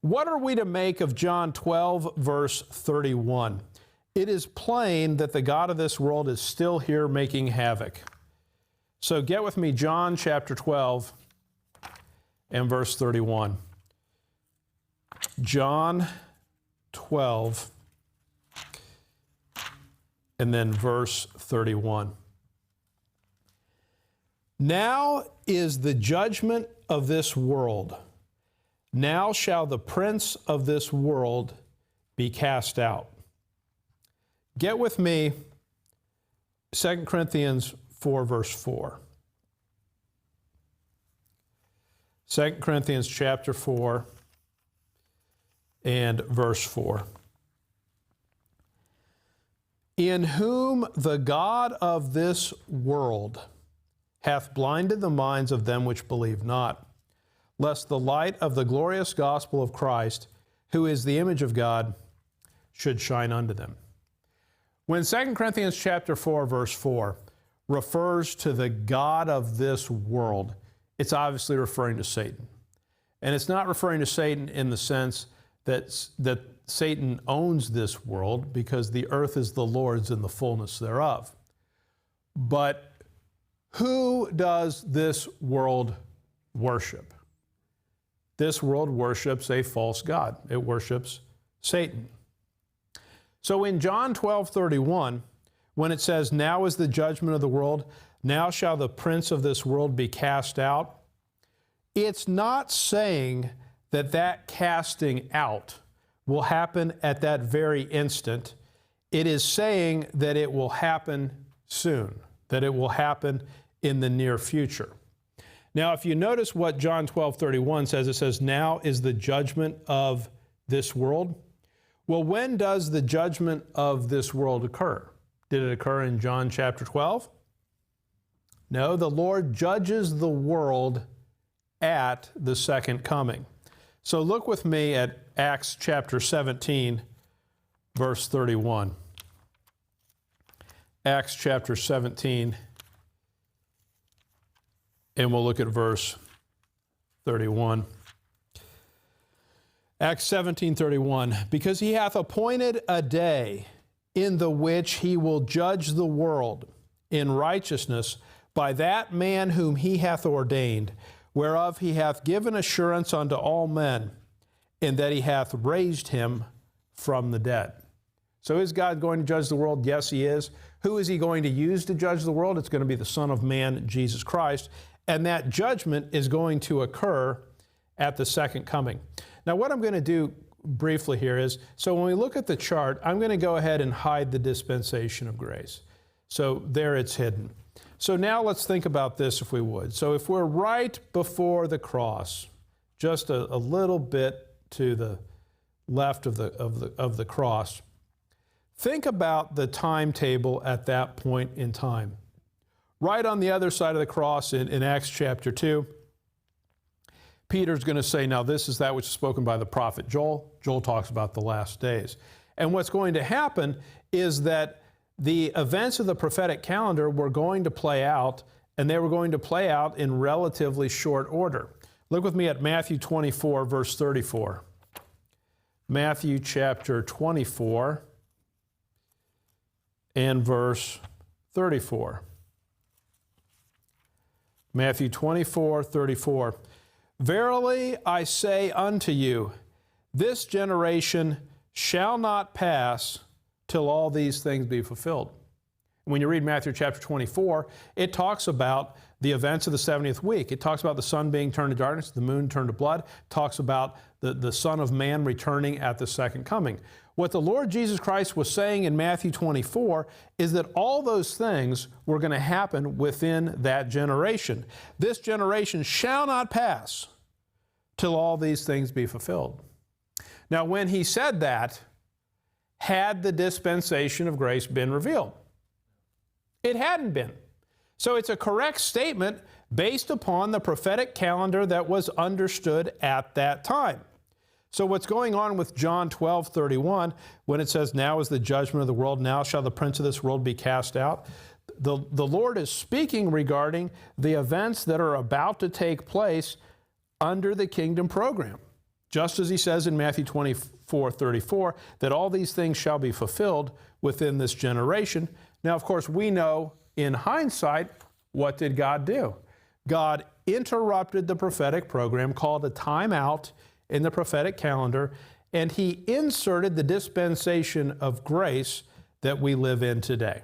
What are we to make of John 12, verse 31? It is plain that the God of this world is still here making havoc. So get with me, John chapter 12 and verse 31. John 12 and then verse 31. Now is the judgment of this world. Now shall the prince of this world be cast out. Get with me, 2 Corinthians 4, verse 4. 2 Corinthians chapter 4 and verse 4. In whom the God of this world hath blinded the minds of them which believe not, lest the light of the glorious gospel of Christ, who is the image of God, should shine unto them. When 2 Corinthians chapter 4, verse 4 refers to the God of this world, it's obviously referring to Satan. And it's not referring to Satan in the sense that Satan owns this world, because the earth is the Lord's and the fullness thereof. But who does this world worship? This world worships a false god. It worships Satan. So in John 12:31, when it says, now is the judgment of the world, now shall the prince of this world be cast out, it's not saying that that casting out will happen at that very instant. It is saying that it will happen soon, that it will happen in the near future. Now, if you notice what John 12:31 says, it says, now is the judgment of this world. Well, when does the judgment of this world occur? Did it occur in John chapter 12? No, the Lord judges the world at the second coming. So look with me at Acts chapter 17, verse 31. Acts chapter 17, and we'll look at verse 31. Acts 17:31, because he hath appointed a day in the which he will judge the world in righteousness by that man whom he hath ordained, whereof he hath given assurance unto all men, in that he hath raised him from the dead. So is God going to judge the world? Yes, he is. Who is he going to use to judge the world? It's going to be the Son of Man, Jesus Christ. And that judgment is going to occur at the second coming. Now, what I'm going to do briefly here is, so when we look at the chart, I'm going to go ahead and hide the dispensation of grace. So there it's hidden. So now let's think about this, if we would. So if we're right before the cross, just a little bit to the left of the cross, think about the timetable at that point in time. Right on the other side of the cross in Acts chapter 2, Peter's going to say, now this is that which is spoken by the prophet Joel. Joel talks about the last days. And what's going to happen is that the events of the prophetic calendar were going to play out, and they were going to play out in relatively short order. Look with me at Matthew 24, verse 34. Matthew chapter 24 and verse 34. Matthew 24, 34. Verily I say unto you, this generation shall not pass till all these things be fulfilled. When you read Matthew chapter 24, it talks about the events of the 70th week. It talks about the sun being turned to darkness, the moon turned to blood. It talks about the Son of Man returning at the second coming. What the Lord Jesus Christ was saying in Matthew 24 is that all those things were going to happen within that generation. This generation shall not pass till all these things be fulfilled. Now, when he said that, had the dispensation of grace been revealed? It hadn't been. So it's a correct statement based upon the prophetic calendar that was understood at that time. So what's going on with John 12:31, when it says, now is the judgment of the world, now shall the prince of this world be cast out? The Lord is speaking regarding the events that are about to take place under the kingdom program. Just as he says in Matthew 24:34, that all these things shall be fulfilled within this generation. Now, of course, we know in hindsight, what did God do? God interrupted the prophetic program, called a timeout in the prophetic calendar, and he inserted the dispensation of grace that we live in today.